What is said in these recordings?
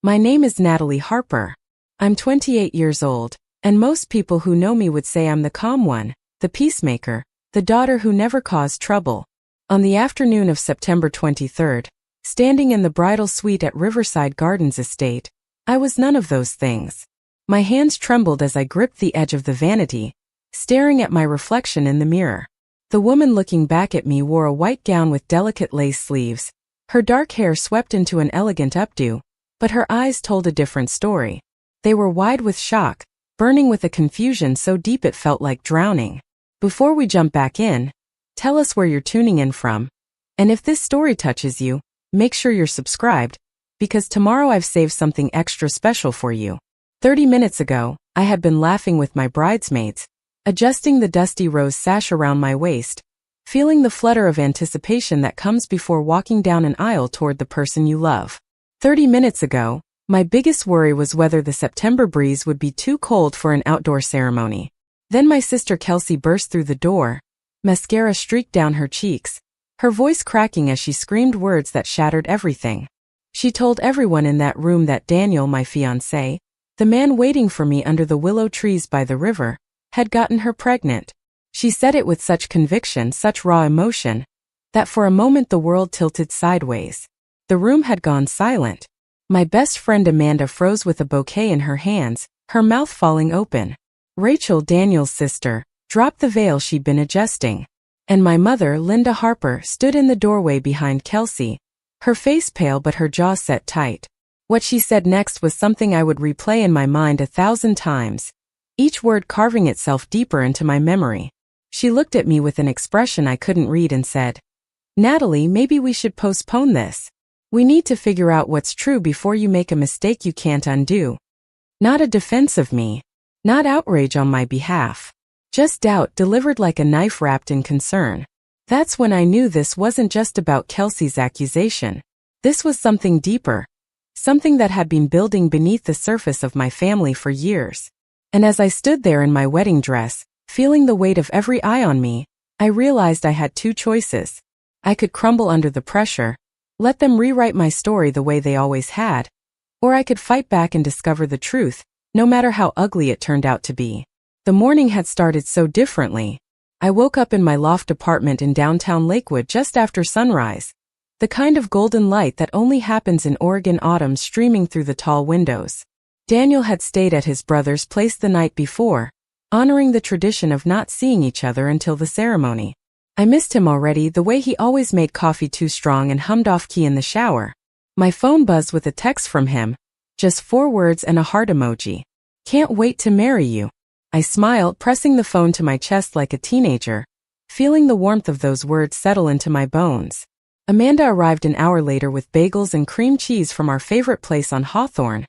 My name is Natalie Harper. I'm 28 years old, and most people who know me would say I'm the calm one, the peacemaker, the daughter who never caused trouble. On the afternoon of September 23rd, standing in the bridal suite at Riverside Gardens Estate, I was none of those things. My hands trembled as I gripped the edge of the vanity, staring at my reflection in the mirror. The woman looking back at me wore a white gown with delicate lace sleeves, her dark hair swept into an elegant updo, but her eyes told a different story. They were wide with shock, burning with a confusion so deep it felt like drowning. Before we jump back in, tell us where you're tuning in from. And if this story touches you, make sure you're subscribed, because tomorrow I've saved something extra special for you. 30 minutes ago, I had been laughing with my bridesmaids, adjusting the dusty rose sash around my waist, feeling the flutter of anticipation that comes before walking down an aisle toward the person you love. 30 minutes ago, my biggest worry was whether the September breeze would be too cold for an outdoor ceremony. Then my sister Kelsey burst through the door, mascara streaked down her cheeks, her voice cracking as she screamed words that shattered everything. She told everyone in that room that Daniel, my fiancé, the man waiting for me under the willow trees by the river, had gotten her pregnant. She said it with such conviction, such raw emotion, that for a moment the world tilted sideways. The room had gone silent. My best friend Amanda froze with a bouquet in her hands, her mouth falling open. Rachel, Daniel's sister, dropped the veil she'd been adjusting. And my mother, Linda Harper, stood in the doorway behind Kelsey, her face pale but her jaw set tight. What she said next was something I would replay in my mind 1,000 times, each word carving itself deeper into my memory. She looked at me with an expression I couldn't read and said, "Natalie, maybe we should postpone this. We need to figure out what's true before you make a mistake you can't undo." Not a defense of me. Not outrage on my behalf. Just doubt delivered like a knife wrapped in concern. That's when I knew this wasn't just about Kelsey's accusation. This was something deeper. Something that had been building beneath the surface of my family for years. And as I stood there in my wedding dress, feeling the weight of every eye on me, I realized I had two choices. I could crumble under the pressure, let them rewrite my story the way they always had, or I could fight back and discover the truth, no matter how ugly it turned out to be. The morning had started so differently. I woke up in my loft apartment in downtown Lakewood just after sunrise, the kind of golden light that only happens in Oregon autumn streaming through the tall windows. Daniel had stayed at his brother's place the night before, honoring the tradition of not seeing each other until the ceremony. I missed him already, the way he always made coffee too strong and hummed off-key in the shower. My phone buzzed with a text from him, just 4 words and a heart emoji. "Can't wait to marry you." I smiled, pressing the phone to my chest like a teenager, feeling the warmth of those words settle into my bones. Amanda arrived an hour later with bagels and cream cheese from our favorite place on Hawthorne,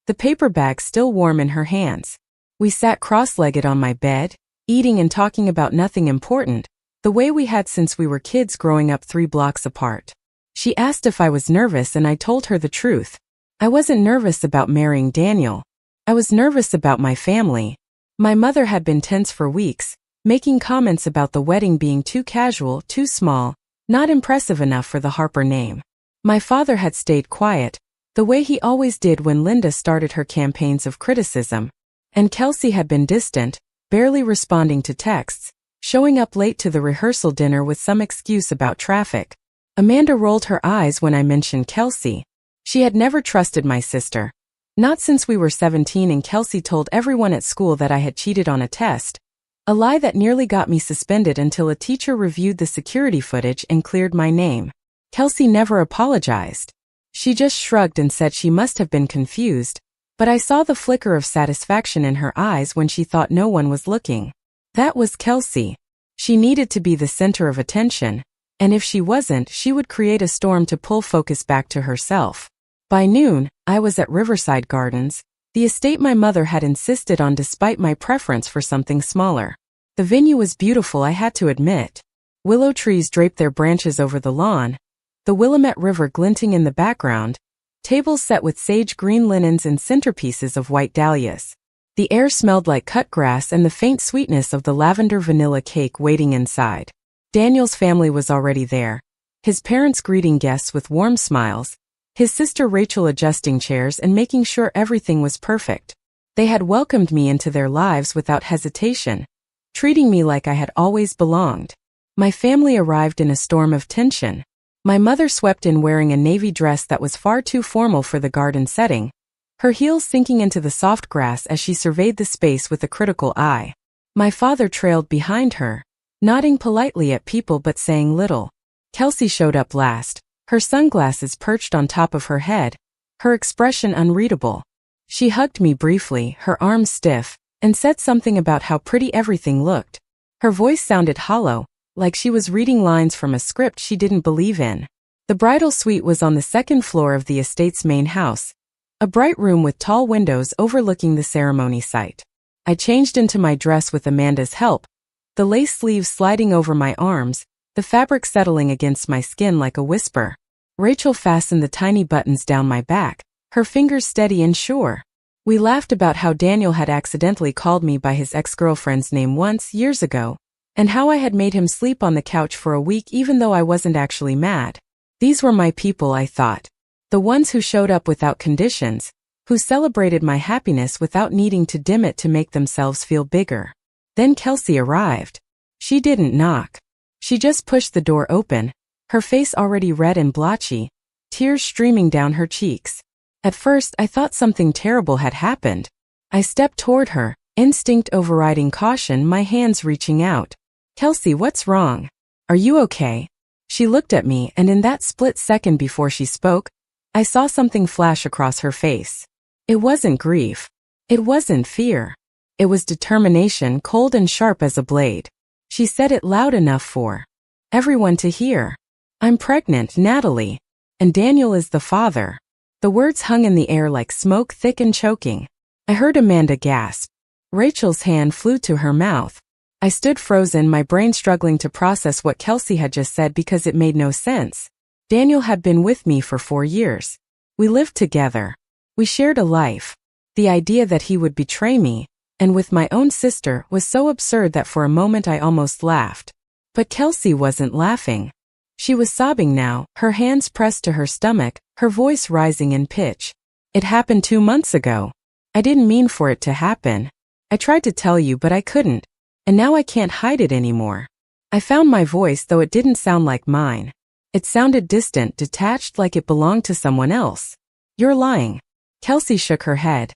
the paper bag still warm in her hands. We sat cross-legged on my bed, eating and talking about nothing important, the way we had since we were kids growing up 3 blocks apart. She asked if I was nervous and I told her the truth. I wasn't nervous about marrying Daniel. I was nervous about my family. My mother had been tense for weeks, making comments about the wedding being too casual, too small, not impressive enough for the Harper name. My father had stayed quiet, the way he always did when Linda started her campaigns of criticism. And Kelsey had been distant, barely responding to texts, showing up late to the rehearsal dinner with some excuse about traffic. Amanda rolled her eyes when I mentioned Kelsey. She had never trusted my sister. Not since we were 17 and Kelsey told everyone at school that I had cheated on a test, a lie that nearly got me suspended until a teacher reviewed the security footage and cleared my name. Kelsey never apologized. She just shrugged and said she must have been confused, but I saw the flicker of satisfaction in her eyes when she thought no one was looking. That was Kelsey. She needed to be the center of attention, and if she wasn't, she would create a storm to pull focus back to herself. By noon, I was at Riverside Gardens, the estate my mother had insisted on despite my preference for something smaller. The venue was beautiful, I had to admit. Willow trees draped their branches over the lawn, the Willamette River glinting in the background, tables set with sage green linens and centerpieces of white dahlias. The air smelled like cut grass and the faint sweetness of the lavender vanilla cake waiting inside. Daniel's family was already there, his parents greeting guests with warm smiles, his sister Rachel adjusting chairs and making sure everything was perfect. They had welcomed me into their lives without hesitation, treating me like I had always belonged. My family arrived in a storm of tension. My mother swept in wearing a navy dress that was far too formal for the garden setting, her heels sinking into the soft grass as she surveyed the space with a critical eye. My father trailed behind her, nodding politely at people but saying little. Kelsey showed up last, her sunglasses perched on top of her head, her expression unreadable. She hugged me briefly, her arms stiff, and said something about how pretty everything looked. Her voice sounded hollow, like she was reading lines from a script she didn't believe in. The bridal suite was on the second floor of the estate's main house, a bright room with tall windows overlooking the ceremony site. I changed into my dress with Amanda's help, the lace sleeves sliding over my arms, the fabric settling against my skin like a whisper. Rachel fastened the tiny buttons down my back, her fingers steady and sure. We laughed about how Daniel had accidentally called me by his ex-girlfriend's name once, years ago, and how I had made him sleep on the couch for a week even though I wasn't actually mad. These were my people, I thought. The ones who showed up without conditions, who celebrated my happiness without needing to dim it to make themselves feel bigger. Then Kelsey arrived. She didn't knock. She just pushed the door open, her face already red and blotchy, tears streaming down her cheeks. At first, I thought something terrible had happened. I stepped toward her, instinct overriding caution, my hands reaching out. "Kelsey, what's wrong? Are you okay?" She looked at me, and in that split second before she spoke, I saw something flash across her face. It wasn't grief. It wasn't fear. It was determination, cold and sharp as a blade. She said it loud enough for everyone to hear. "I'm pregnant, Natalie. And Daniel is the father." The words hung in the air like smoke, thick and choking. I heard Amanda gasp. Rachel's hand flew to her mouth. I stood frozen, my brain struggling to process what Kelsey had just said because it made no sense. Daniel had been with me for 4 years. We lived together. We shared a life. The idea that he would betray me, and with my own sister, was so absurd that for a moment I almost laughed. But Kelsey wasn't laughing. She was sobbing now, her hands pressed to her stomach, her voice rising in pitch. "It happened 2 months ago. I didn't mean for it to happen. I tried to tell you but I couldn't. And now I can't hide it anymore." I found my voice, though it didn't sound like mine. It sounded distant, detached, like it belonged to someone else. "You're lying." Kelsey shook her head,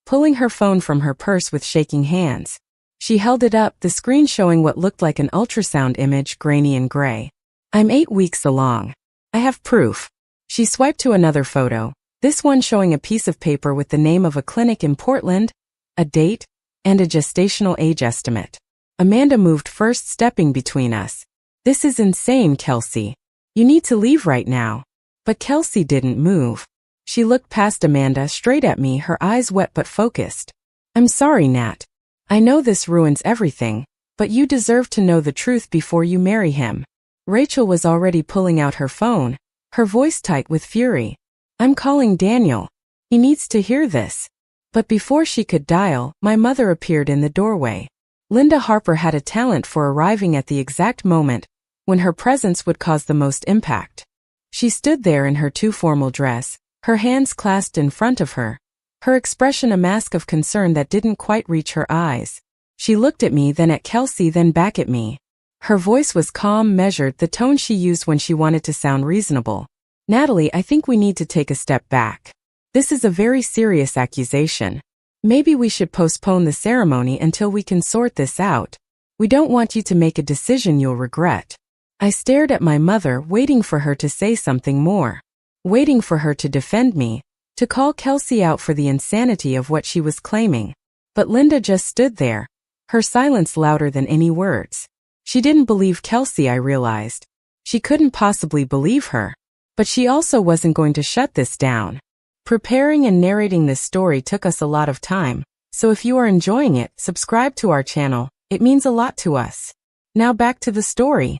pulling her phone from her purse with shaking hands. She held it up, the screen showing what looked like an ultrasound image, grainy and gray. "I'm 8 weeks along. I have proof." She swiped to another photo, this one showing a piece of paper with the name of a clinic in Portland, a date, and a gestational age estimate. Amanda moved first, stepping between us. "This is insane, Kelsey. You need to leave right now." But Kelsey didn't move. She looked past Amanda, straight at me, her eyes wet but focused. "I'm sorry, Nat. I know this ruins everything, but you deserve to know the truth before you marry him." Rachel was already pulling out her phone, her voice tight with fury. "I'm calling Daniel. He needs to hear this." But before she could dial, my mother appeared in the doorway. Linda Harper had a talent for arriving at the exact moment when her presence would cause the most impact. She stood there in her too formal dress, her hands clasped in front of her, her expression a mask of concern that didn't quite reach her eyes. She looked at me, then at Kelsey, then back at me. Her voice was calm, measured, the tone she used when she wanted to sound reasonable. "Natalie, I think we need to take a step back. This is a very serious accusation. Maybe we should postpone the ceremony until we can sort this out. We don't want you to make a decision you'll regret." I stared at my mother, waiting for her to say something more. Waiting for her to defend me, to call Kelsey out for the insanity of what she was claiming. But Linda just stood there, her silence louder than any words. She didn't believe Kelsey, I realized. She couldn't possibly believe her. But she also wasn't going to shut this down. Preparing and narrating this story took us a lot of time, so if you are enjoying it, subscribe to our channel. It means a lot to us. Now back to the story.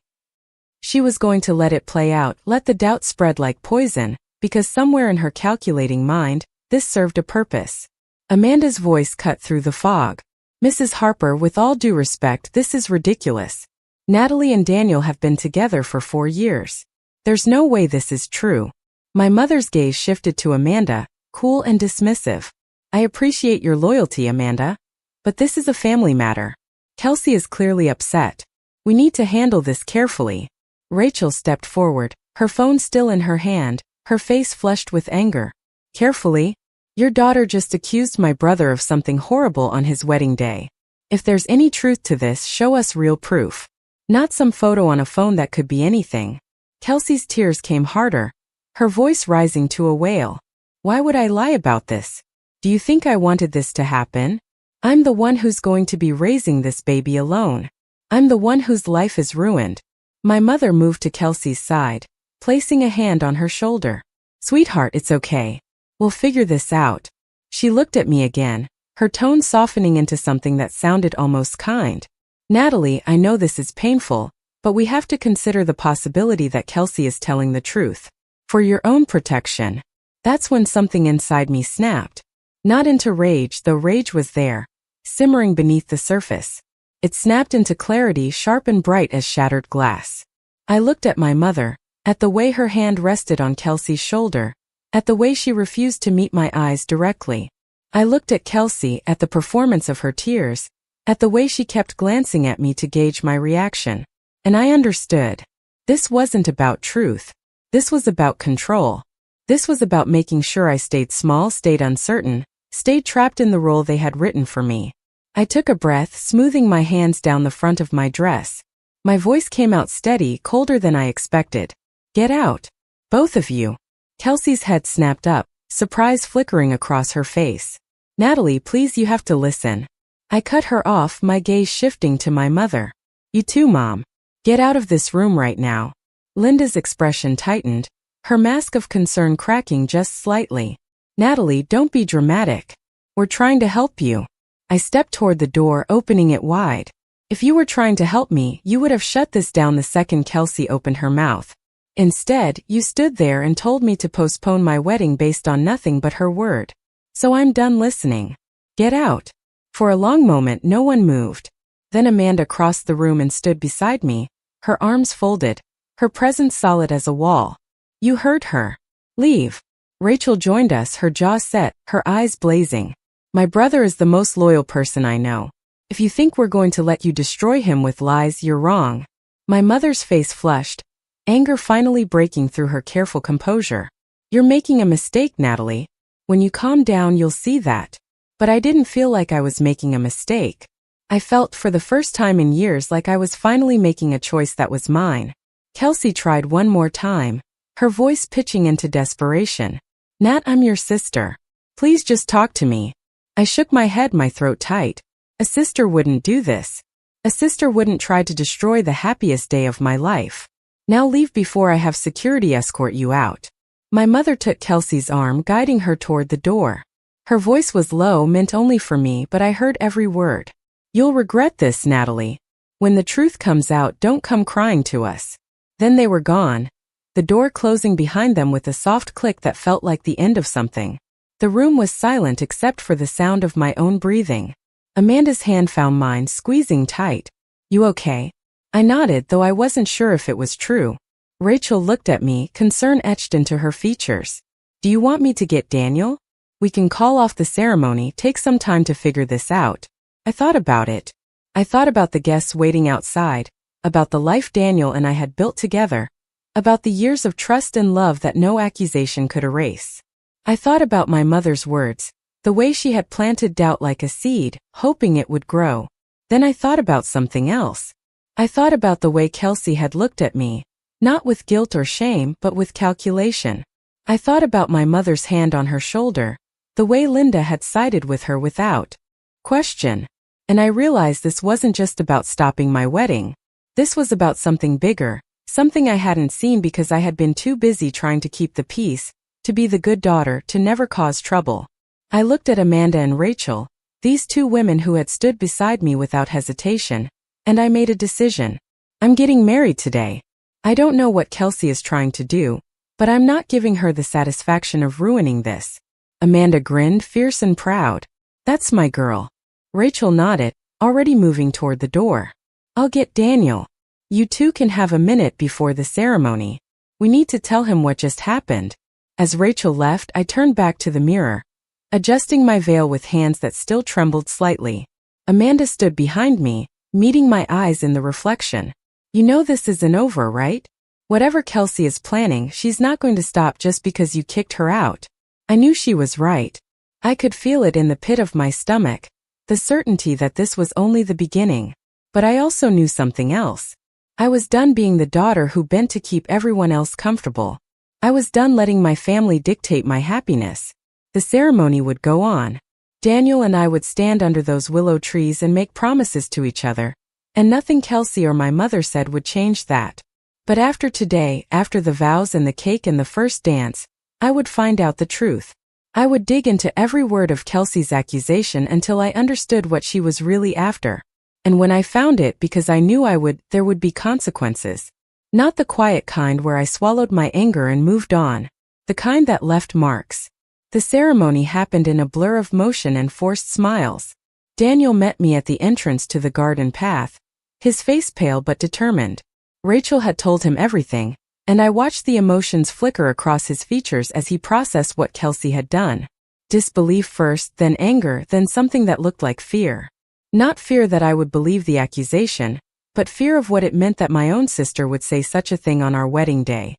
She was going to let it play out, let the doubt spread like poison, because somewhere in her calculating mind, this served a purpose. Amanda's voice cut through the fog. "Mrs. Harper, with all due respect, this is ridiculous. Natalie and Daniel have been together for 4 years. There's no way this is true. My mother's gaze shifted to Amanda, cool and dismissive. I appreciate your loyalty, Amanda. But this is a family matter. Kelsey is clearly upset. We need to handle this carefully. Rachel stepped forward, her phone still in her hand, her face flushed with anger. Carefully? Your daughter just accused my brother of something horrible on his wedding day. If there's any truth to this, show us real proof. Not some photo on a phone that could be anything. Kelsey's tears came harder, her voice rising to a wail. Why would I lie about this? Do you think I wanted this to happen? I'm the one who's going to be raising this baby alone. I'm the one whose life is ruined. My mother moved to Kelsey's side, placing a hand on her shoulder. Sweetheart, it's okay. We'll figure this out. She looked at me again, her tone softening into something that sounded almost kind. Natalie, I know this is painful, but we have to consider the possibility that Kelsey is telling the truth. For your own protection. That's when something inside me snapped. Not into rage, though rage was there, simmering beneath the surface. It snapped into clarity, sharp and bright as shattered glass. I looked at my mother, at the way her hand rested on Kelsey's shoulder, at the way she refused to meet my eyes directly. I looked at Kelsey, at the performance of her tears, at the way she kept glancing at me to gauge my reaction. And I understood. This wasn't about truth. This was about control. This was about making sure I stayed small, stayed uncertain, stayed trapped in the role they had written for me. I took a breath, smoothing my hands down the front of my dress. My voice came out steady, colder than I expected. Get out. Both of you. Kelsey's head snapped up, surprise flickering across her face. Natalie, please, you have to listen. I cut her off, my gaze shifting to my mother. You too, Mom. Get out of this room right now. Linda's expression tightened, her mask of concern cracking just slightly. Natalie, don't be dramatic. We're trying to help you. I stepped toward the door, opening it wide. If you were trying to help me, you would have shut this down the second Kelsey opened her mouth. Instead, you stood there and told me to postpone my wedding based on nothing but her word. So I'm done listening. Get out. For a long moment, no one moved. Then Amanda crossed the room and stood beside me, her arms folded, her presence solid as a wall. You heard her. Leave. Rachel joined us, her jaw set, her eyes blazing. My brother is the most loyal person I know. If you think we're going to let you destroy him with lies, you're wrong. My mother's face flushed, anger finally breaking through her careful composure. You're making a mistake, Natalie. When you calm down, you'll see that. But I didn't feel like I was making a mistake. I felt for the first time in years like I was finally making a choice that was mine. Kelsey tried one more time, her voice pitching into desperation. Nat, I'm your sister. Please just talk to me. I shook my head, my throat tight. A sister wouldn't do this. A sister wouldn't try to destroy the happiest day of my life. Now leave before I have security escort you out. My mother took Kelsey's arm, guiding her toward the door. Her voice was low, meant only for me, but I heard every word. You'll regret this, Natalie. When the truth comes out, don't come crying to us. Then they were gone, the door closing behind them with a soft click that felt like the end of something. The room was silent except for the sound of my own breathing. Amanda's hand found mine, squeezing tight. You okay? I nodded, though I wasn't sure if it was true. Rachel looked at me, concern etched into her features. Do you want me to get Daniel? We can call off the ceremony, take some time to figure this out. I thought about it. I thought about the guests waiting outside, about the life Daniel and I had built together, about the years of trust and love that no accusation could erase. I thought about my mother's words, the way she had planted doubt like a seed, hoping it would grow. Then I thought about something else. I thought about the way Kelsey had looked at me, not with guilt or shame, but with calculation. I thought about my mother's hand on her shoulder, the way Linda had sided with her without question. And I realized this wasn't just about stopping my wedding. This was about something bigger, something I hadn't seen because I had been too busy trying to keep the peace, to be the good daughter, to never cause trouble. I looked at Amanda and Rachel, these two women who had stood beside me without hesitation, and I made a decision. I'm getting married today. I don't know what Kelsey is trying to do, but I'm not giving her the satisfaction of ruining this. Amanda grinned, fierce and proud. That's my girl. Rachel nodded, already moving toward the door. I'll get Daniel. You two can have a minute before the ceremony. We need to tell him what just happened. As Rachel left, I turned back to the mirror, adjusting my veil with hands that still trembled slightly. Amanda stood behind me, meeting my eyes in the reflection. You know this isn't over, right? Whatever Kelsey is planning, she's not going to stop just because you kicked her out. I knew she was right. I could feel it in the pit of my stomach, the certainty that this was only the beginning. But I also knew something else. I was done being the daughter who bent to keep everyone else comfortable. I was done letting my family dictate my happiness. The ceremony would go on. Daniel and I would stand under those willow trees and make promises to each other, and nothing Kelsey or my mother said would change that. But after today, after the vows and the cake and the first dance, I would find out the truth. I would dig into every word of Kelsey's accusation until I understood what she was really after. And when I found it, because I knew there would be consequences. Not the quiet kind where I swallowed my anger and moved on. The kind that left marks. The ceremony happened in a blur of motion and forced smiles. Daniel met me at the entrance to the garden path, his face pale but determined. Rachel had told him everything, and I watched the emotions flicker across his features as he processed what Kelsey had done. Disbelief first, then anger, then something that looked like fear. Not fear that I would believe the accusation, but fear of what it meant that my own sister would say such a thing on our wedding day.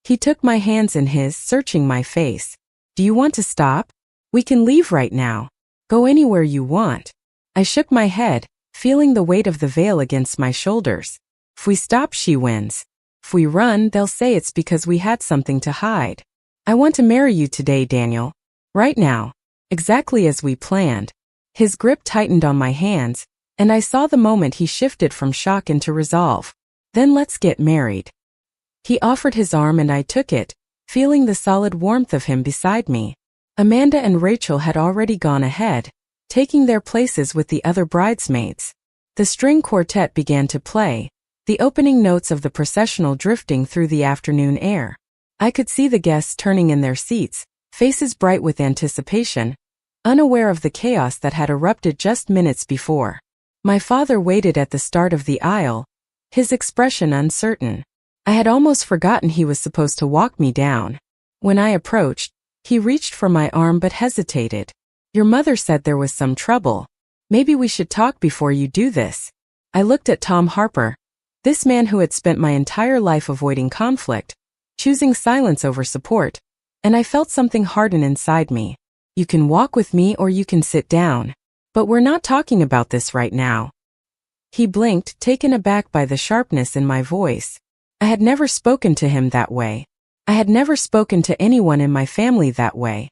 He took my hands in his, searching my face. Do you want to stop? We can leave right now. Go anywhere you want. I shook my head, feeling the weight of the veil against my shoulders. If we stop, she wins. If we run, they'll say it's because we had something to hide. I want to marry you today, Daniel. Right now. Exactly as we planned. His grip tightened on my hands, and I saw the moment he shifted from shock into resolve. Then let's get married. He offered his arm and I took it, feeling the solid warmth of him beside me. Amanda and Rachel had already gone ahead, taking their places with the other bridesmaids. The string quartet began to play, the opening notes of the processional drifting through the afternoon air. I could see the guests turning in their seats, faces bright with anticipation, unaware of the chaos that had erupted just minutes before. My father waited at the start of the aisle, his expression uncertain. I had almost forgotten he was supposed to walk me down. When I approached, he reached for my arm but hesitated. Your mother said there was some trouble. Maybe we should talk before you do this. I looked at Tom Harper, this man who had spent my entire life avoiding conflict, choosing silence over support, and I felt something harden inside me. You can walk with me or you can sit down. But we're not talking about this right now. He blinked, taken aback by the sharpness in my voice. I had never spoken to him that way. I had never spoken to anyone in my family that way.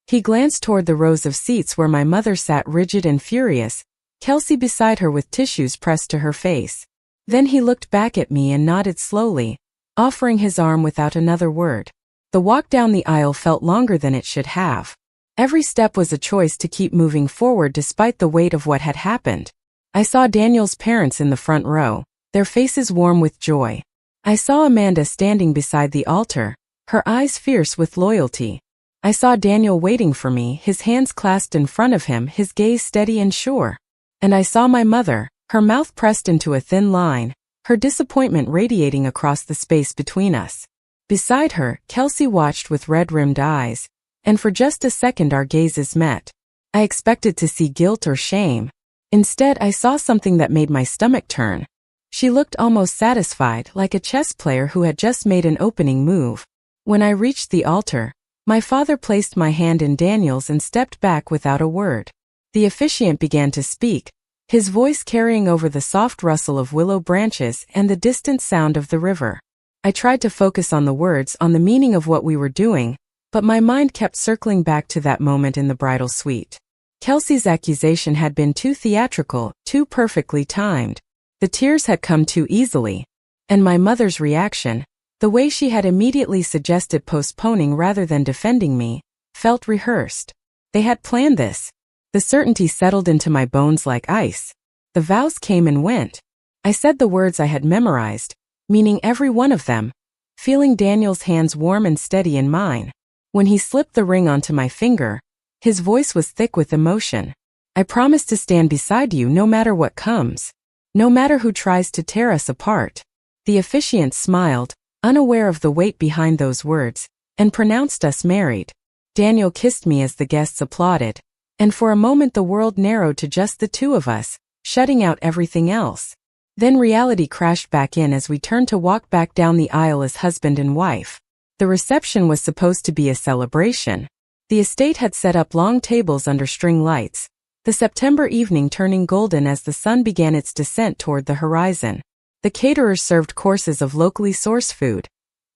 He glanced toward the rows of seats where my mother sat rigid and furious, Kelsey beside her with tissues pressed to her face. Then he looked back at me and nodded slowly, offering his arm without another word. The walk down the aisle felt longer than it should have. Every step was a choice to keep moving forward despite the weight of what had happened. I saw Daniel's parents in the front row, their faces warm with joy. I saw Amanda standing beside the altar, her eyes fierce with loyalty. I saw Daniel waiting for me, his hands clasped in front of him, his gaze steady and sure. And I saw my mother, her mouth pressed into a thin line, her disappointment radiating across the space between us. Beside her, Kelsey watched with red-rimmed eyes, and for just a second our gazes met. I expected to see guilt or shame. Instead, I saw something that made my stomach turn. She looked almost satisfied, like a chess player who had just made an opening move. When I reached the altar, my father placed my hand in Daniel's and stepped back without a word. The officiant began to speak, his voice carrying over the soft rustle of willow branches and the distant sound of the river. I tried to focus on the words, on the meaning of what we were doing, but my mind kept circling back to that moment in the bridal suite. Kelsey's accusation had been too theatrical, too perfectly timed. The tears had come too easily. And my mother's reaction, the way she had immediately suggested postponing rather than defending me, felt rehearsed. They had planned this. The certainty settled into my bones like ice. The vows came and went. I said the words I had memorized, meaning every one of them, feeling Daniel's hands warm and steady in mine. When he slipped the ring onto my finger, his voice was thick with emotion. I promise to stand beside you no matter what comes. No matter who tries to tear us apart. The officiant smiled, unaware of the weight behind those words, and pronounced us married. Daniel kissed me as the guests applauded, and for a moment the world narrowed to just the two of us, shutting out everything else. Then reality crashed back in as we turned to walk back down the aisle as husband and wife. The reception was supposed to be a celebration. The estate had set up long tables under string lights, the September evening turning golden as the sun began its descent toward the horizon. The caterers served courses of locally sourced food,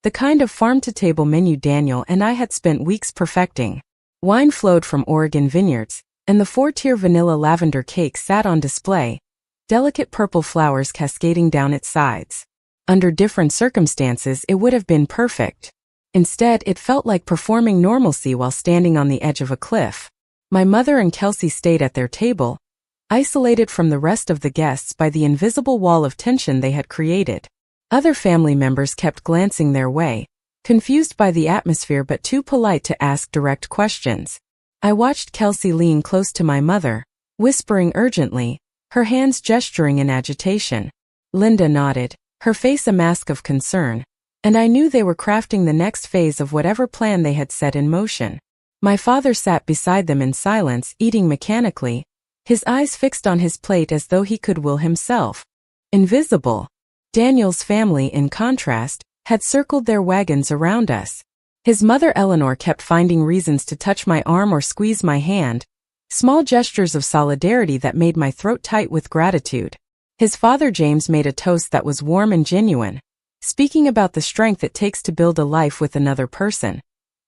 the kind of farm-to-table menu Daniel and I had spent weeks perfecting. Wine flowed from Oregon vineyards, and the 4-tier vanilla lavender cake sat on display, delicate purple flowers cascading down its sides. Under different circumstances it would have been perfect. Instead, it felt like performing normalcy while standing on the edge of a cliff. My mother and Kelsey stayed at their table, isolated from the rest of the guests by the invisible wall of tension they had created. Other family members kept glancing their way, confused by the atmosphere but too polite to ask direct questions. I watched Kelsey lean close to my mother, whispering urgently, her hands gesturing in agitation. Linda nodded, her face a mask of concern, and I knew they were crafting the next phase of whatever plan they had set in motion. My father sat beside them in silence, eating mechanically, his eyes fixed on his plate as though he could will himself. Invisible. Daniel's family, in contrast, had circled their wagons around us. His mother Eleanor kept finding reasons to touch my arm or squeeze my hand, small gestures of solidarity that made my throat tight with gratitude. His father James made a toast that was warm and genuine, speaking about the strength it takes to build a life with another person,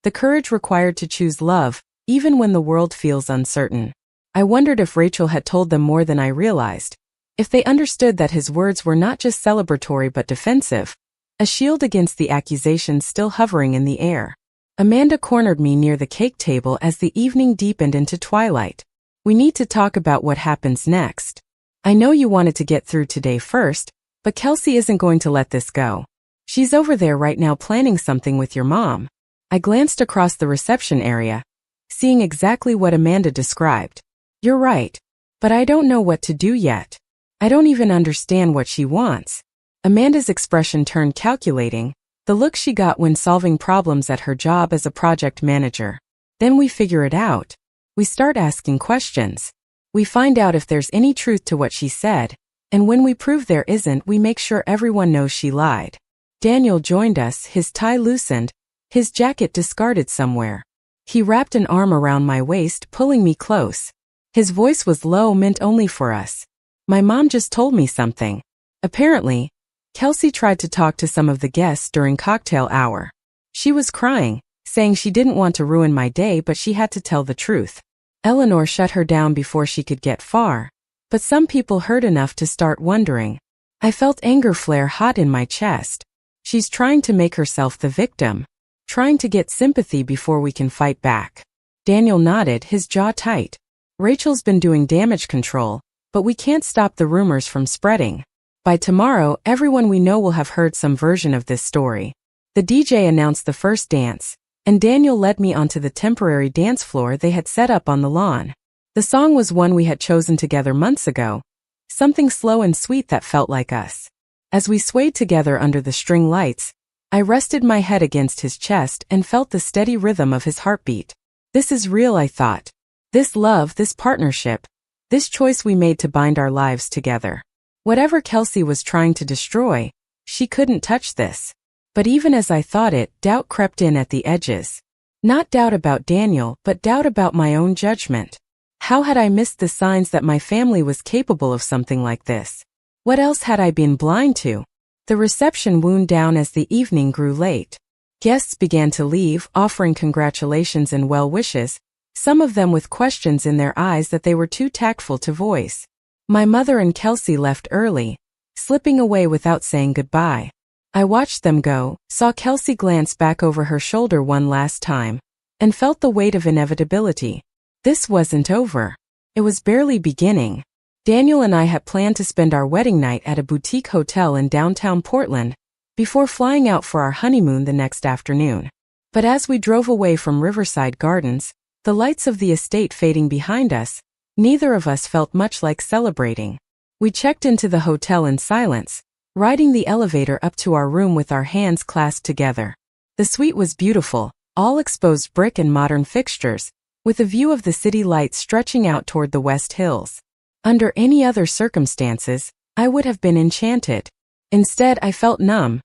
the courage required to choose love, even when the world feels uncertain. I wondered if Rachel had told them more than I realized, if they understood that his words were not just celebratory but defensive, a shield against the accusations still hovering in the air. Amanda cornered me near the cake table as the evening deepened into twilight. We need to talk about what happens next. I know you wanted to get through today first, but Kelsey isn't going to let this go. She's over there right now planning something with your mom. I glanced across the reception area, seeing exactly what Amanda described. You're right, but I don't know what to do yet. I don't even understand what she wants. Amanda's expression turned calculating, the look she got when solving problems at her job as a project manager. Then we figure it out. We start asking questions. We find out if there's any truth to what she said, and when we prove there isn't, we make sure everyone knows she lied. Daniel joined us, his tie loosened, his jacket discarded somewhere. He wrapped an arm around my waist, pulling me close. His voice was low, meant only for us. My mom just told me something. Apparently, Kelsey tried to talk to some of the guests during cocktail hour. She was crying, saying she didn't want to ruin my day but she had to tell the truth. Eleanor shut her down before she could get far, but some people heard enough to start wondering. I felt anger flare hot in my chest. She's trying to make herself the victim, trying to get sympathy before we can fight back. Daniel nodded, his jaw tight. Rachel's been doing damage control, but we can't stop the rumors from spreading. By tomorrow, everyone we know will have heard some version of this story. The DJ announced the first dance, and Daniel led me onto the temporary dance floor they had set up on the lawn. The song was one we had chosen together months ago, something slow and sweet that felt like us. As we swayed together under the string lights, I rested my head against his chest and felt the steady rhythm of his heartbeat. This is real, I thought. This love, this partnership, this choice we made to bind our lives together. Whatever Kelsey was trying to destroy, she couldn't touch this. But even as I thought it, doubt crept in at the edges. Not doubt about Daniel, but doubt about my own judgment. How had I missed the signs that my family was capable of something like this? What else had I been blind to? The reception wound down as the evening grew late. Guests began to leave, offering congratulations and well wishes, some of them with questions in their eyes that they were too tactful to voice. My mother and Kelsey left early, slipping away without saying goodbye. I watched them go, saw Kelsey glance back over her shoulder one last time, and felt the weight of inevitability. This wasn't over. It was barely beginning. Daniel and I had planned to spend our wedding night at a boutique hotel in downtown Portland, before flying out for our honeymoon the next afternoon. But as we drove away from Riverside Gardens, the lights of the estate fading behind us, neither of us felt much like celebrating. We checked into the hotel in silence, riding the elevator up to our room with our hands clasped together. The suite was beautiful, all exposed brick and modern fixtures, with a view of the city lights stretching out toward the West Hills. Under any other circumstances, I would have been enchanted. Instead, I felt numb,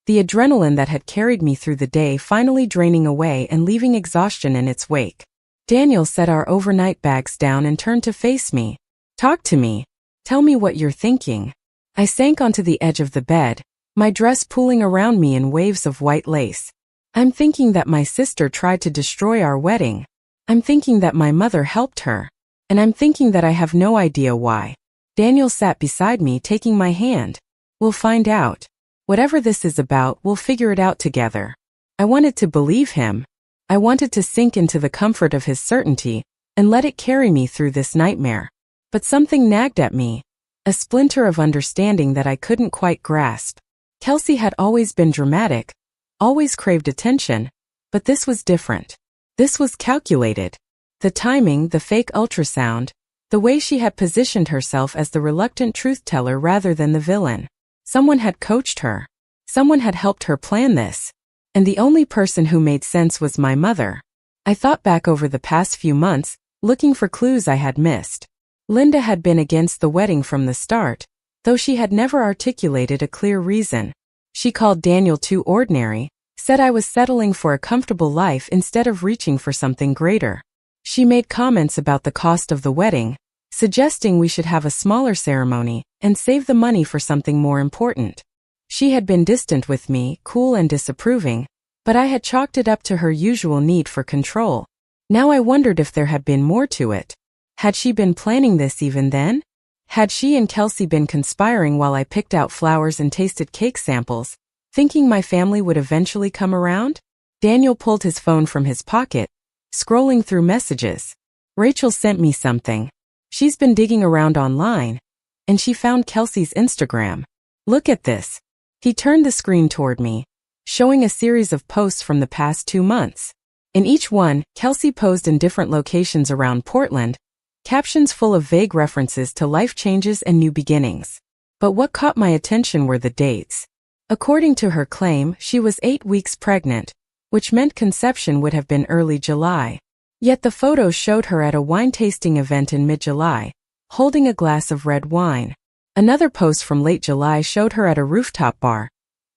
the adrenaline that had carried me through the day finally draining away and leaving exhaustion in its wake. Daniel set our overnight bags down and turned to face me. "Talk to me. Tell me what you're thinking." I sank onto the edge of the bed, my dress pooling around me in waves of white lace. "I'm thinking that my sister tried to destroy our wedding. I'm thinking that my mother helped her. And I'm thinking that I have no idea why." Daniel sat beside me, taking my hand. "We'll find out. Whatever this is about, we'll figure it out together." I wanted to believe him. I wanted to sink into the comfort of his certainty and let it carry me through this nightmare. But something nagged at me, a splinter of understanding that I couldn't quite grasp. Kelsey had always been dramatic, always craved attention, but this was different. This was calculated. The timing, the fake ultrasound, the way she had positioned herself as the reluctant truth-teller rather than the villain. Someone had coached her. Someone had helped her plan this. And the only person who made sense was my mother. I thought back over the past few months, looking for clues I had missed. Linda had been against the wedding from the start, though she had never articulated a clear reason. She called Daniel too ordinary, said I was settling for a comfortable life instead of reaching for something greater. She made comments about the cost of the wedding, suggesting we should have a smaller ceremony and save the money for something more important. She had been distant with me, cool and disapproving, but I had chalked it up to her usual need for control. Now I wondered if there had been more to it. Had she been planning this even then? Had she and Kelsey been conspiring while I picked out flowers and tasted cake samples, thinking my family would eventually come around? Daniel pulled his phone from his pocket, scrolling through messages. "Rachel sent me something. She's been digging around online, and she found Kelsey's Instagram. Look at this." He turned the screen toward me, showing a series of posts from the past 2 months. In each one, Kelsey posed in different locations around Portland, captions full of vague references to life changes and new beginnings. But what caught my attention were the dates. According to her claim, she was 8 weeks pregnant, which meant conception would have been early July. Yet the photos showed her at a wine tasting event in mid-July, holding a glass of red wine. Another post from late July showed her at a rooftop bar,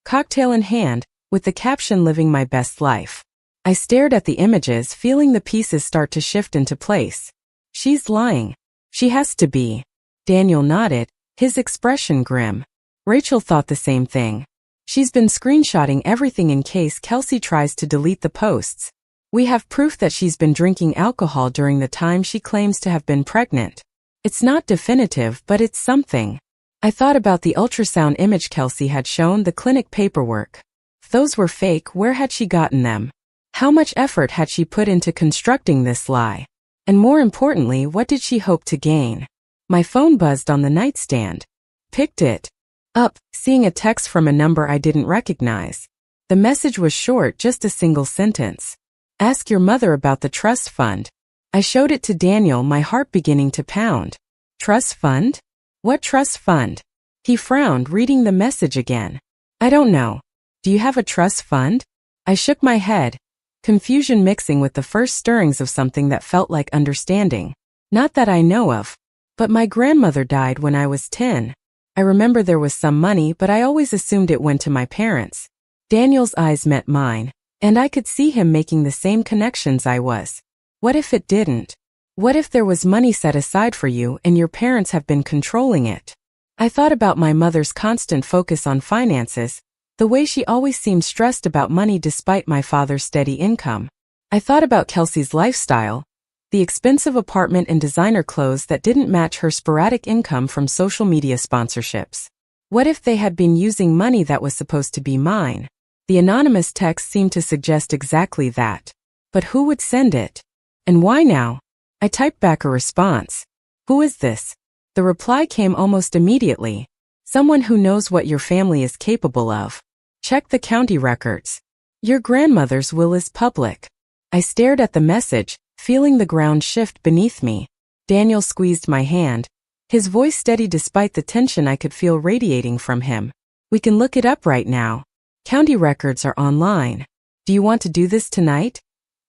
cocktail in hand, with the caption "Living my best life." I stared at the images, feeling the pieces start to shift into place. She's lying. She has to be. Daniel nodded, his expression grim. Rachel thought the same thing. She's been screenshotting everything in case Kelsey tries to delete the posts. We have proof that she's been drinking alcohol during the time she claims to have been pregnant. It's not definitive, but it's something. I thought about the ultrasound image Kelsey had shown, the clinic paperwork. If those were fake, where had she gotten them? How much effort had she put into constructing this lie? And more importantly, what did she hope to gain? My phone buzzed on the nightstand. Picked it up, seeing a text from a number I didn't recognize. The message was short, just a single sentence. "Ask your mother about the trust fund." I showed it to Daniel, my heart beginning to pound. "Trust fund? What trust fund?" He frowned, reading the message again. "I don't know. Do you have a trust fund?" I shook my head, confusion mixing with the first stirrings of something that felt like understanding. "Not that I know of. But my grandmother died when I was 10. I remember there was some money, but I always assumed it went to my parents." Daniel's eyes met mine, and I could see him making the same connections I was. What if it didn't? What if there was money set aside for you and your parents have been controlling it? I thought about my mother's constant focus on finances, the way she always seemed stressed about money despite my father's steady income. I thought about Kelsey's lifestyle, the expensive apartment and designer clothes that didn't match her sporadic income from social media sponsorships. What if they had been using money that was supposed to be mine? The anonymous text seemed to suggest exactly that. But who would send it? And why now? I typed back a response. "Who is this?" The reply came almost immediately. "Someone who knows what your family is capable of. Check the county records. Your grandmother's will is public." I stared at the message, feeling the ground shift beneath me. Daniel squeezed my hand, his voice steady despite the tension I could feel radiating from him. "We can look it up right now. County records are online. Do you want to do this tonight?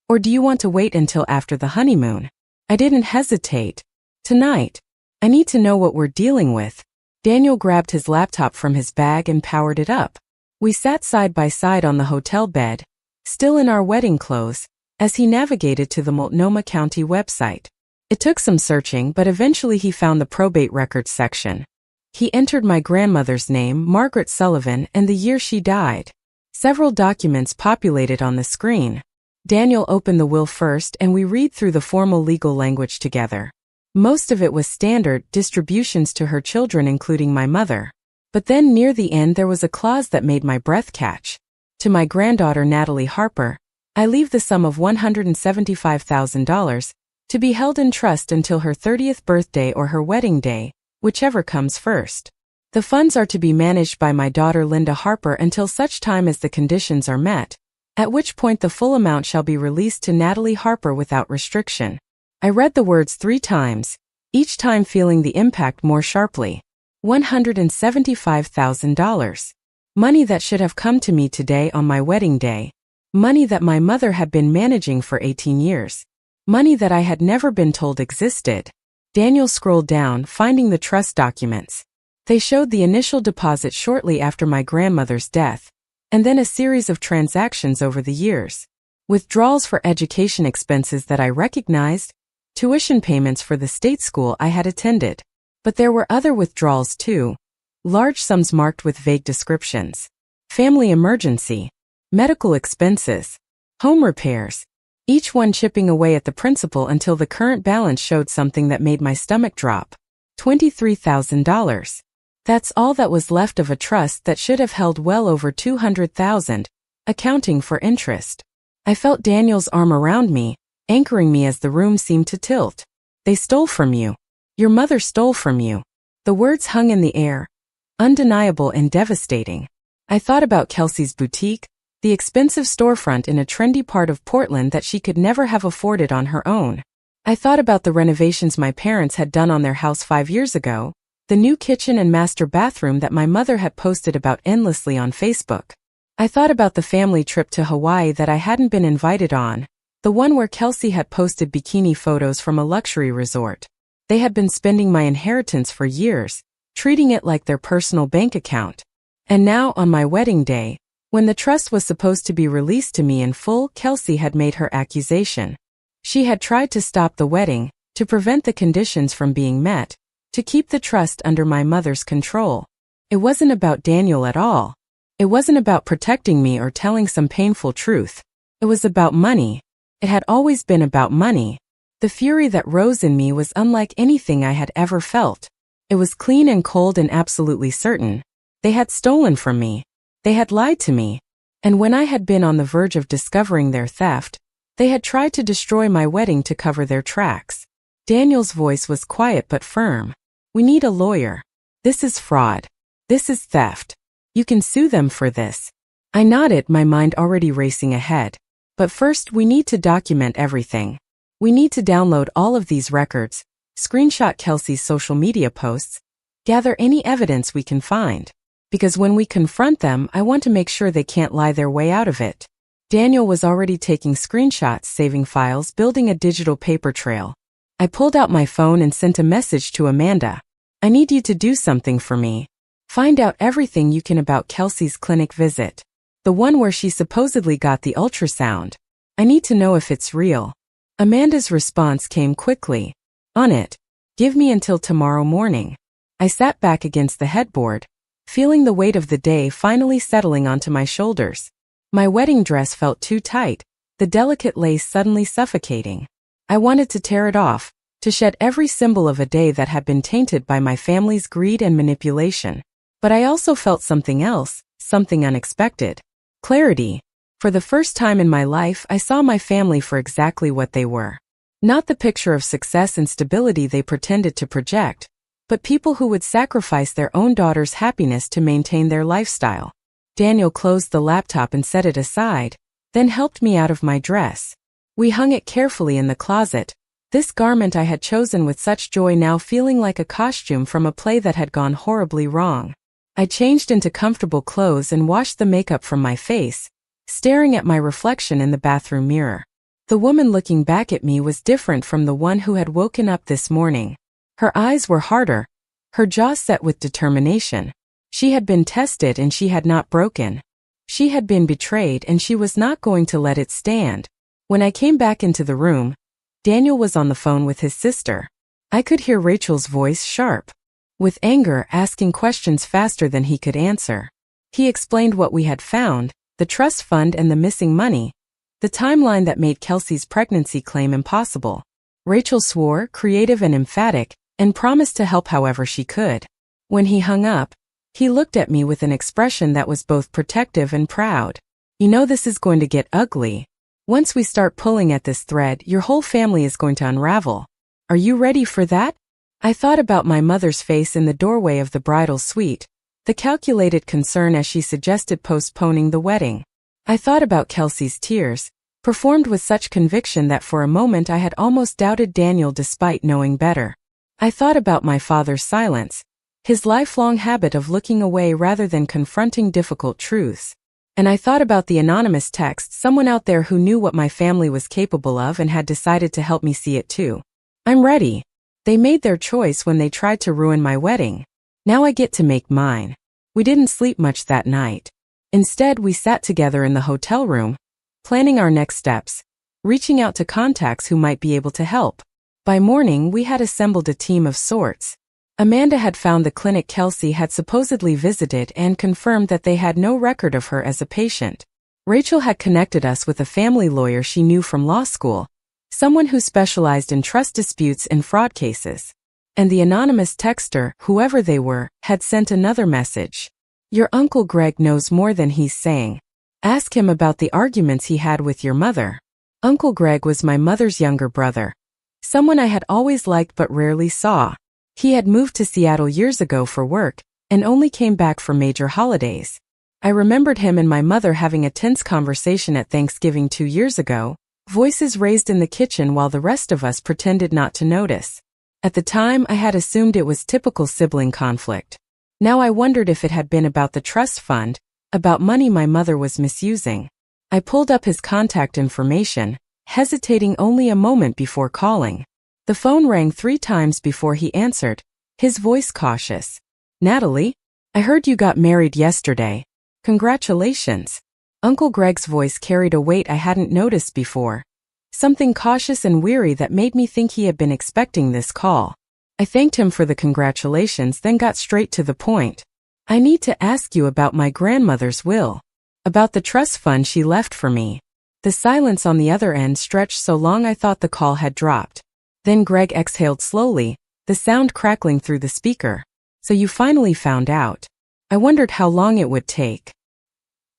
Or do you want to wait until after the honeymoon? I didn't hesitate. Tonight. I need to know what we're dealing with. Daniel grabbed his laptop from his bag and powered it up. We sat side by side on the hotel bed, still in our wedding clothes, as he navigated to the Multnomah County website. It took some searching, but eventually he found the probate records section. He entered my grandmother's name, Margaret Sullivan, and the year she died. Several documents populated on the screen. Daniel opened the will first, and we read through the formal legal language together. Most of it was standard distributions to her children, including my mother. But then near the end there was a clause that made my breath catch. To my granddaughter Natalie Harper, I leave the sum of $175,000 to be held in trust until her 30th birthday or her wedding day, whichever comes first. The funds are to be managed by my daughter Linda Harper until such time as the conditions are met, at which point the full amount shall be released to Natalie Harper without restriction. I read the words 3 times, each time feeling the impact more sharply. $175,000. Money that should have come to me today on my wedding day. Money that my mother had been managing for 18 years. Money that I had never been told existed. Daniel scrolled down, finding the trust documents. They showed the initial deposit shortly after my grandmother's death, and then a series of transactions over the years. Withdrawals for education expenses that I recognized, tuition payments for the state school I had attended. But there were other withdrawals too, large sums marked with vague descriptions. Family emergency, medical expenses, home repairs, each one chipping away at the principal until the current balance showed something that made my stomach drop. $23,000. That's all that was left of a trust that should have held well over $200,000, accounting for interest. I felt Daniel's arm around me, anchoring me as the room seemed to tilt. They stole from you. Your mother stole from you. The words hung in the air, undeniable and devastating. I thought about Kelsey's boutique, the expensive storefront in a trendy part of Portland that she could never have afforded on her own. I thought about the renovations my parents had done on their house 5 years ago, the new kitchen and master bathroom that my mother had posted about endlessly on Facebook. I thought about the family trip to Hawaii that I hadn't been invited on, the one where Kelsey had posted bikini photos from a luxury resort. They had been spending my inheritance for years, treating it like their personal bank account. And now, on my wedding day, when the trust was supposed to be released to me in full, Kelsey had made her accusation. She had tried to stop the wedding, to prevent the conditions from being met, to keep the trust under my mother's control. It wasn't about Daniel at all. It wasn't about protecting me or telling some painful truth. It was about money. It had always been about money. The fury that rose in me was unlike anything I had ever felt. It was clean and cold and absolutely certain. They had stolen from me. They had lied to me. And when I had been on the verge of discovering their theft, they had tried to destroy my wedding to cover their tracks. Daniel's voice was quiet but firm. We need a lawyer. This is fraud. This is theft. You can sue them for this. I nodded, my mind already racing ahead. But first, we need to document everything. We need to download all of these records, screenshot Kelsey's social media posts, gather any evidence we can find. Because when we confront them, I want to make sure they can't lie their way out of it. Daniel was already taking screenshots, saving files, building a digital paper trail. I pulled out my phone and sent a message to Amanda. I need you to do something for me. Find out everything you can about Kelsey's clinic visit. The one where she supposedly got the ultrasound. I need to know if it's real. Amanda's response came quickly. On it. Give me until tomorrow morning. I sat back against the headboard, feeling the weight of the day finally settling onto my shoulders. My wedding dress felt too tight, the delicate lace suddenly suffocating. I wanted to tear it off, to shed every symbol of a day that had been tainted by my family's greed and manipulation. But I also felt something else, something unexpected. Clarity. For the first time in my life, I saw my family for exactly what they were. Not the picture of success and stability they pretended to project, but people who would sacrifice their own daughter's happiness to maintain their lifestyle. Daniel closed the laptop and set it aside, then helped me out of my dress. We hung it carefully in the closet, this garment I had chosen with such joy now feeling like a costume from a play that had gone horribly wrong. I changed into comfortable clothes and washed the makeup from my face, staring at my reflection in the bathroom mirror. The woman looking back at me was different from the one who had woken up this morning. Her eyes were harder, her jaw set with determination. She had been tested and she had not broken. She had been betrayed and she was not going to let it stand. When I came back into the room, Daniel was on the phone with his sister. I could hear Rachel's voice sharp, with anger, asking questions faster than he could answer. He explained what we had found, the trust fund and the missing money, the timeline that made Kelsey's pregnancy claim impossible. Rachel swore, creative and emphatic, and promised to help however she could. When he hung up, he looked at me with an expression that was both protective and proud. You know this is going to get ugly. Once we start pulling at this thread, your whole family is going to unravel. Are you ready for that? I thought about my mother's face in the doorway of the bridal suite, the calculated concern as she suggested postponing the wedding. I thought about Kelsey's tears, performed with such conviction that for a moment I had almost doubted Daniel despite knowing better. I thought about my father's silence, his lifelong habit of looking away rather than confronting difficult truths. And I thought about the anonymous text, someone out there who knew what my family was capable of and had decided to help me see it too. I'm ready. They made their choice when they tried to ruin my wedding. Now I get to make mine. We didn't sleep much that night. Instead, we sat together in the hotel room, planning our next steps, reaching out to contacts who might be able to help. By morning, we had assembled a team of sorts. Amanda had found the clinic Kelsey had supposedly visited and confirmed that they had no record of her as a patient. Rachel had connected us with a family lawyer she knew from law school, someone who specialized in trust disputes and fraud cases. And the anonymous texter, whoever they were, had sent another message. Your Uncle Greg knows more than he's saying. Ask him about the arguments he had with your mother. Uncle Greg was my mother's younger brother, someone I had always liked but rarely saw. He had moved to Seattle years ago for work and only came back for major holidays. I remembered him and my mother having a tense conversation at Thanksgiving 2 years ago, voices raised in the kitchen while the rest of us pretended not to notice. At the time, I had assumed it was typical sibling conflict. Now I wondered if it had been about the trust fund, about money my mother was misusing. I pulled up his contact information, hesitating only a moment before calling. The phone rang 3 times before he answered, his voice cautious. Natalie, I heard you got married yesterday. Congratulations. Uncle Greg's voice carried a weight I hadn't noticed before, something cautious and weary that made me think he had been expecting this call. I thanked him for the congratulations, then got straight to the point. I need to ask you about my grandmother's will, about the trust fund she left for me. The silence on the other end stretched so long I thought the call had dropped. Then Greg exhaled slowly, the sound crackling through the speaker. So you finally found out. I wondered how long it would take.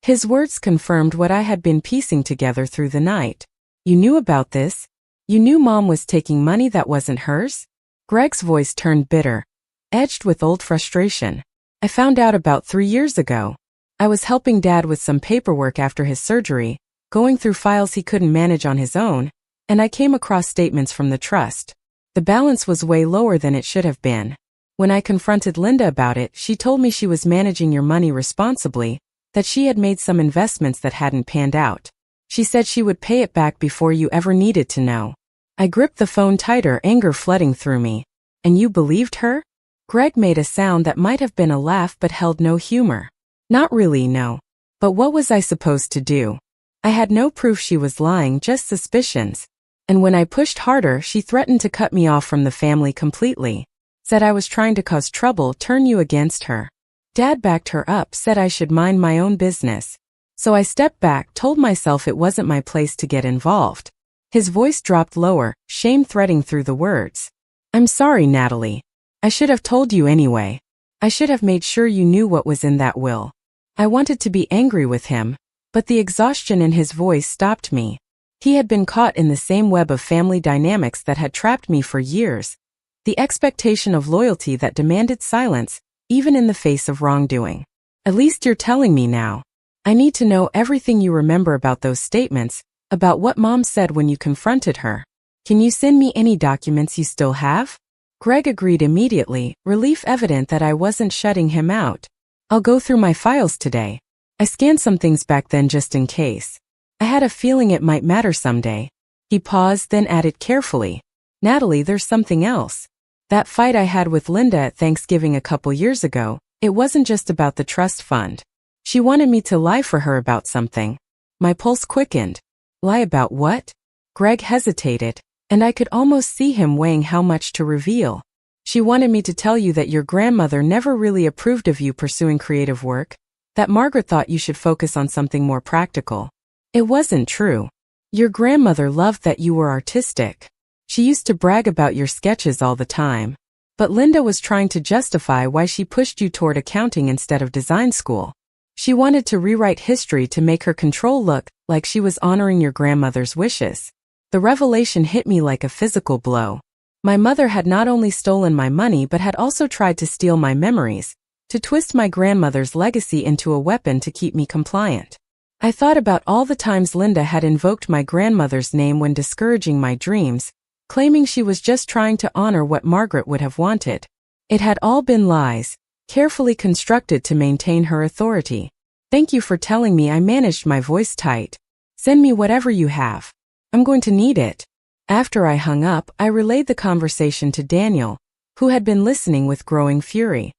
His words confirmed what I had been piecing together through the night. You knew about this? You knew Mom was taking money that wasn't hers? Greg's voice turned bitter, edged with old frustration. I found out about 3 years ago. I was helping Dad with some paperwork after his surgery, going through files he couldn't manage on his own, and I came across statements from the trust. The balance was way lower than it should have been. When I confronted Linda about it, she told me she was managing your money responsibly, that she had made some investments that hadn't panned out. She said she would pay it back before you ever needed to know. I gripped the phone tighter, anger flooding through me. And you believed her? Greg made a sound that might have been a laugh but held no humor. Not really, no. But what was I supposed to do? I had no proof she was lying, just suspicions. And when I pushed harder, she threatened to cut me off from the family completely. Said I was trying to cause trouble, turn you against her. Dad backed her up, said I should mind my own business. So I stepped back, told myself it wasn't my place to get involved. His voice dropped lower, shame threading through the words. I'm sorry, Natalie. I should have told you anyway. I should have made sure you knew what was in that will. I wanted to be angry with him, but the exhaustion in his voice stopped me. He had been caught in the same web of family dynamics that had trapped me for years. The expectation of loyalty that demanded silence, even in the face of wrongdoing. At least you're telling me now. I need to know everything you remember about those statements, about what Mom said when you confronted her. Can you send me any documents you still have? Greg agreed immediately, relief evident that I wasn't shutting him out. I'll go through my files today. I scanned some things back then just in case. I had a feeling it might matter someday. He paused, then added carefully, Natalie, there's something else. That fight I had with Linda at Thanksgiving a couple years ago, it wasn't just about the trust fund. She wanted me to lie for her about something. My pulse quickened. Lie about what? Greg hesitated, and I could almost see him weighing how much to reveal. She wanted me to tell you that your grandmother never really approved of you pursuing creative work, that Margaret thought you should focus on something more practical. It wasn't true. Your grandmother loved that you were artistic. She used to brag about your sketches all the time. But Linda was trying to justify why she pushed you toward accounting instead of design school. She wanted to rewrite history to make her control look like she was honoring your grandmother's wishes. The revelation hit me like a physical blow. My mother had not only stolen my money but had also tried to steal my memories, to twist my grandmother's legacy into a weapon to keep me compliant. I thought about all the times Linda had invoked my grandmother's name when discouraging my dreams, claiming she was just trying to honor what Margaret would have wanted. It had all been lies, carefully constructed to maintain her authority. Thank you for telling me. I managed my voice tight. Send me whatever you have. I'm going to need it. After I hung up, I relayed the conversation to Daniel, who had been listening with growing fury.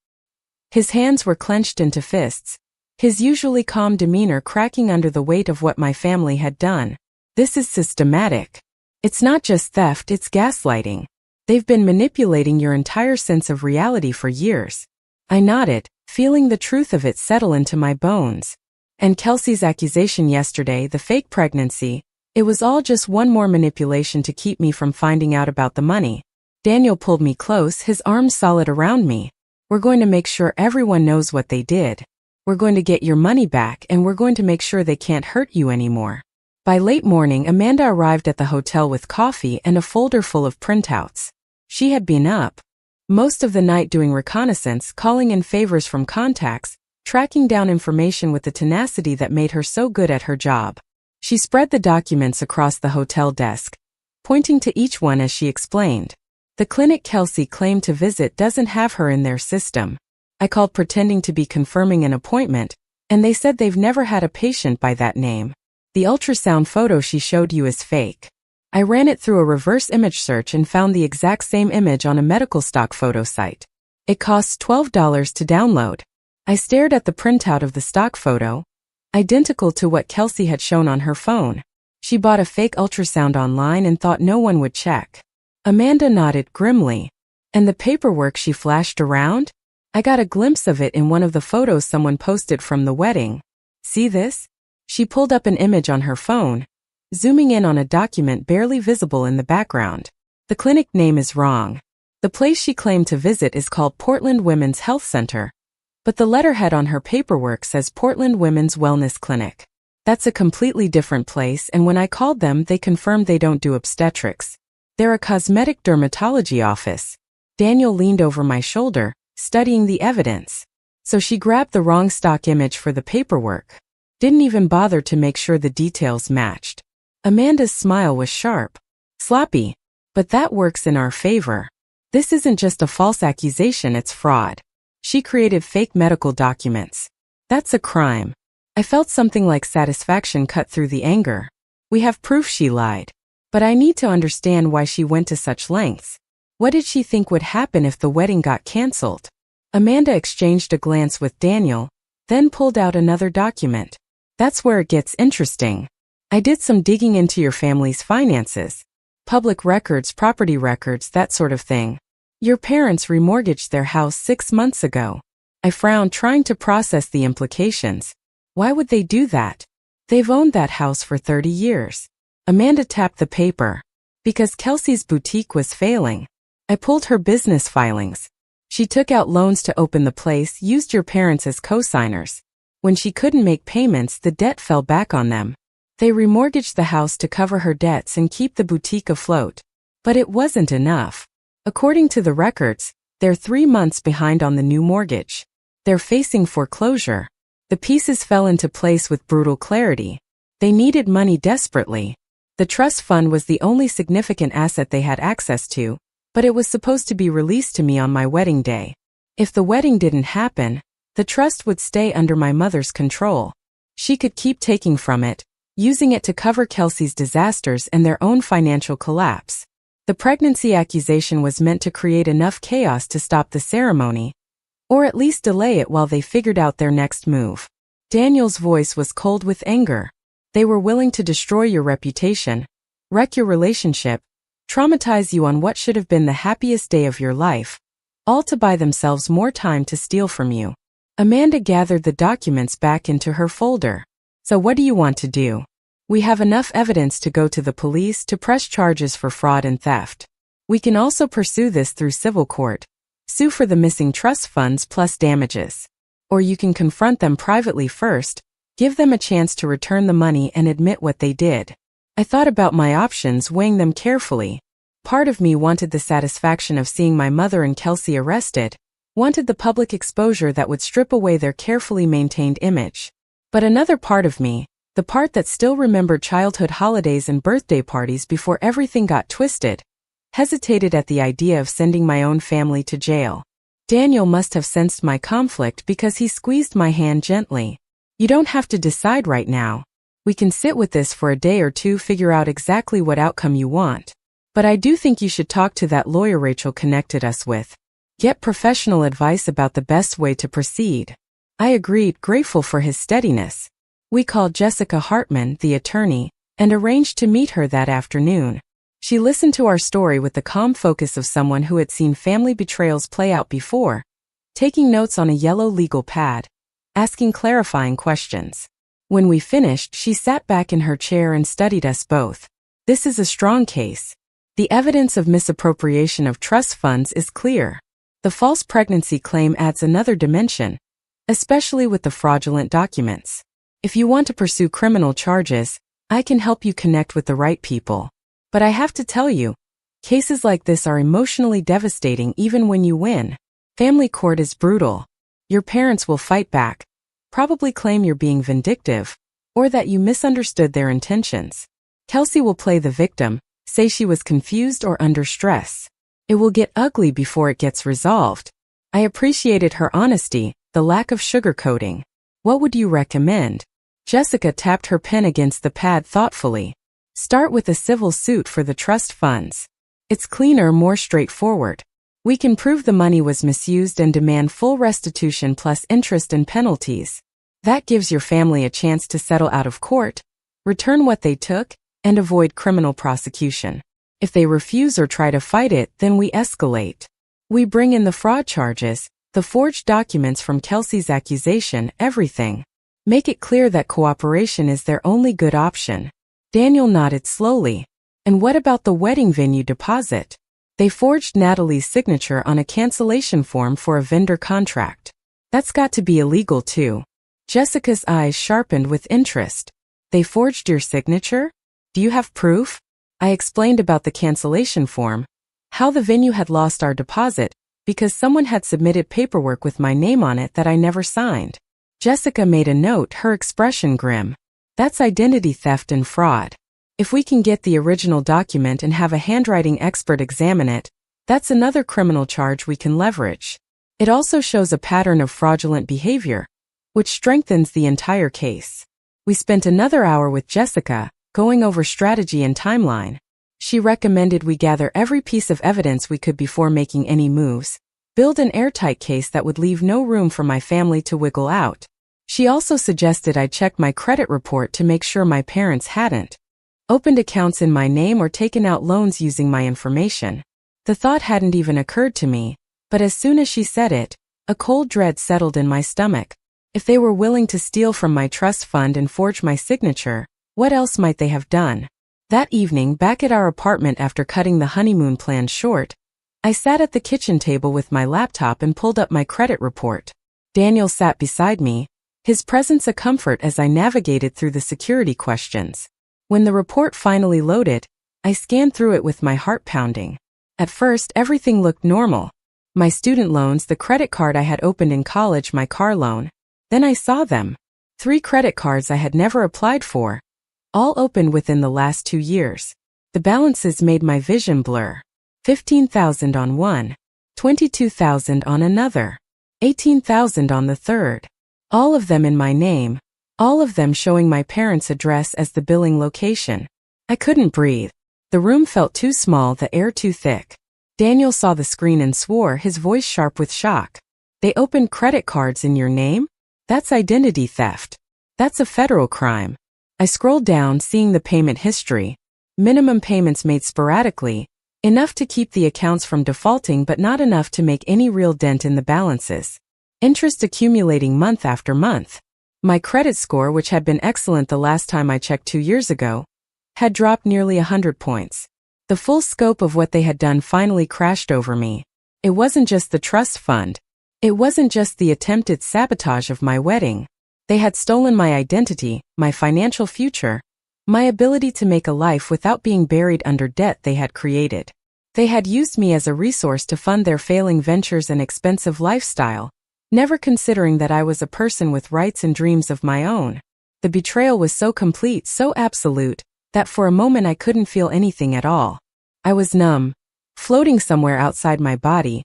His hands were clenched into fists, his usually calm demeanor cracking under the weight of what my family had done. This is systematic. It's not just theft, it's gaslighting. They've been manipulating your entire sense of reality for years. I nodded, feeling the truth of it settle into my bones. And Kelsey's accusation yesterday, the fake pregnancy, it was all just one more manipulation to keep me from finding out about the money. Daniel pulled me close, his arms solid around me. We're going to make sure everyone knows what they did. We're going to get your money back, and we're going to make sure they can't hurt you anymore. By late morning, Amanda arrived at the hotel with coffee and a folder full of printouts. She had been up most of the night doing reconnaissance, calling in favors from contacts, tracking down information with the tenacity that made her so good at her job. She spread the documents across the hotel desk, pointing to each one as she explained. The clinic Kelsey claimed to visit doesn't have her in their system. I called pretending to be confirming an appointment, and they said they've never had a patient by that name. The ultrasound photo she showed you is fake. I ran it through a reverse image search and found the exact same image on a medical stock photo site. It costs $12 to download. I stared at the printout of the stock photo, identical to what Kelsey had shown on her phone. She bought a fake ultrasound online and thought no one would check. Amanda nodded grimly. And the paperwork she flashed around? I got a glimpse of it in one of the photos someone posted from the wedding. See this? She pulled up an image on her phone, zooming in on a document barely visible in the background. The clinic name is wrong. The place she claimed to visit is called Portland Women's Health Center, but the letterhead on her paperwork says Portland Women's Wellness Clinic. That's a completely different place, and when I called them, they confirmed they don't do obstetrics. They're a cosmetic dermatology office. Daniel leaned over my shoulder, studying the evidence. So she grabbed the wrong stock image for the paperwork. Didn't even bother to make sure the details matched. Amanda's smile was sharp. Sloppy. But that works in our favor. This isn't just a false accusation, it's fraud. She created fake medical documents. That's a crime. I felt something like satisfaction cut through the anger. We have proof she lied. But I need to understand why she went to such lengths. What did she think would happen if the wedding got canceled? Amanda exchanged a glance with Daniel, then pulled out another document. That's where it gets interesting. I did some digging into your family's finances. Public records, property records, that sort of thing. Your parents remortgaged their house 6 months ago. I frowned, trying to process the implications. Why would they do that? They've owned that house for 30 years. Amanda tapped the paper. Because Kelsey's boutique was failing. I pulled her business filings. She took out loans to open the place, used your parents as co-signers. When she couldn't make payments, the debt fell back on them. They remortgaged the house to cover her debts and keep the boutique afloat. But it wasn't enough. According to the records, they're 3 months behind on the new mortgage. They're facing foreclosure. The pieces fell into place with brutal clarity. They needed money desperately. The trust fund was the only significant asset they had access to, but it was supposed to be released to me on my wedding day. If the wedding didn't happen, the trust would stay under my mother's control. She could keep taking from it, using it to cover Kelsey's disasters and their own financial collapse. The pregnancy accusation was meant to create enough chaos to stop the ceremony, or at least delay it while they figured out their next move. Daniel's voice was cold with anger. They were willing to destroy your reputation, wreck your relationship, traumatize you on what should have been the happiest day of your life, all to buy themselves more time to steal from you. Amanda gathered the documents back into her folder. So what do you want to do? We have enough evidence to go to the police to press charges for fraud and theft. We can also pursue this through civil court, sue for the missing trust funds plus damages. Or you can confront them privately first, give them a chance to return the money and admit what they did. I thought about my options, weighing them carefully. Part of me wanted the satisfaction of seeing my mother and Kelsey arrested, wanted the public exposure that would strip away their carefully maintained image. But another part of me, the part that still remembered childhood holidays and birthday parties before everything got twisted, hesitated at the idea of sending my own family to jail. Daniel must have sensed my conflict because he squeezed my hand gently. You don't have to decide right now. We can sit with this for a day or two, figure out exactly what outcome you want. But I do think you should talk to that lawyer Rachel connected us with. Get professional advice about the best way to proceed. I agreed, grateful for his steadiness. We called Jessica Hartman, the attorney, and arranged to meet her that afternoon. She listened to our story with the calm focus of someone who had seen family betrayals play out before, taking notes on a yellow legal pad, asking clarifying questions. When we finished, she sat back in her chair and studied us both. This is a strong case. The evidence of misappropriation of trust funds is clear. The false pregnancy claim adds another dimension, especially with the fraudulent documents. If you want to pursue criminal charges, I can help you connect with the right people. But I have to tell you, cases like this are emotionally devastating even when you win. Family court is brutal. Your parents will fight back, probably claim you're being vindictive, or that you misunderstood their intentions. Kelsey will play the victim, say she was confused or under stress. It will get ugly before it gets resolved. I appreciated her honesty, the lack of sugarcoating. What would you recommend? Jessica tapped her pen against the pad thoughtfully. Start with a civil suit for the trust funds. It's cleaner, more straightforward. We can prove the money was misused and demand full restitution plus interest and penalties. That gives your family a chance to settle out of court, return what they took, and avoid criminal prosecution. If they refuse or try to fight it, then we escalate. We bring in the fraud charges, the forged documents from Kelsey's accusation, everything. Make it clear that cooperation is their only good option. Daniel nodded slowly. And what about the wedding venue deposit? They forged Natalie's signature on a cancellation form for a vendor contract. That's got to be illegal too. Jessica's eyes sharpened with interest. They forged your signature? Do you have proof? I explained about the cancellation form, how the venue had lost our deposit because someone had submitted paperwork with my name on it that I never signed. Jessica made a note, her expression grim. That's identity theft and fraud. If we can get the original document and have a handwriting expert examine it, that's another criminal charge we can leverage. It also shows a pattern of fraudulent behavior, which strengthens the entire case. We spent another hour with Jessica, going over strategy and timeline. She recommended we gather every piece of evidence we could before making any moves, build an airtight case that would leave no room for my family to wiggle out. She also suggested I check my credit report to make sure my parents hadn't opened accounts in my name or taken out loans using my information. The thought hadn't even occurred to me, but as soon as she said it, a cold dread settled in my stomach. If they were willing to steal from my trust fund and forge my signature, what else might they have done? That evening, back at our apartment after cutting the honeymoon plan short, I sat at the kitchen table with my laptop and pulled up my credit report. Daniel sat beside me, his presence a comfort as I navigated through the security questions. When the report finally loaded, I scanned through it with my heart pounding. At first, everything looked normal. My student loans, the credit card I had opened in college, my car loan. Then I saw them. 3 credit cards I had never applied for, all opened within the last 2 years. The balances made my vision blur. $15,000 on one, $22,000 on another, $18,000 on the third. All of them in my name, all of them showing my parents' address as the billing location. I couldn't breathe. The room felt too small, the air too thick. Daniel saw the screen and swore, his voice sharp with shock. They opened credit cards in your name? That's identity theft. That's a federal crime. I scrolled down, seeing the payment history. Minimum payments made sporadically, enough to keep the accounts from defaulting but not enough to make any real dent in the balances. Interest accumulating month after month. My credit score, which had been excellent the last time I checked 2 years ago, had dropped nearly 100 points. The full scope of what they had done finally crashed over me. It wasn't just the trust fund. It wasn't just the attempted sabotage of my wedding. They had stolen my identity, my financial future, my ability to make a life without being buried under debt they had created. They had used me as a resource to fund their failing ventures and expensive lifestyle, never considering that I was a person with rights and dreams of my own. The betrayal was so complete, so absolute, that for a moment I couldn't feel anything at all. I was numb, floating somewhere outside my body,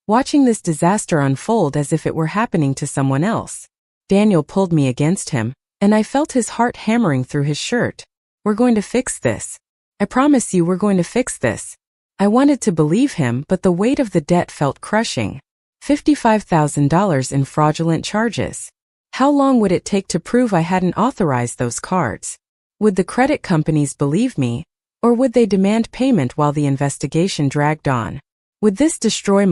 watching this disaster unfold as if it were happening to someone else. Daniel pulled me against him, and I felt his heart hammering through his shirt. We're going to fix this. I promise you we're going to fix this. I wanted to believe him, but the weight of the debt felt crushing. $55,000 in fraudulent charges. How long would it take to prove I hadn't authorized those cards? Would the credit companies believe me, or would they demand payment while the investigation dragged on? Would this destroy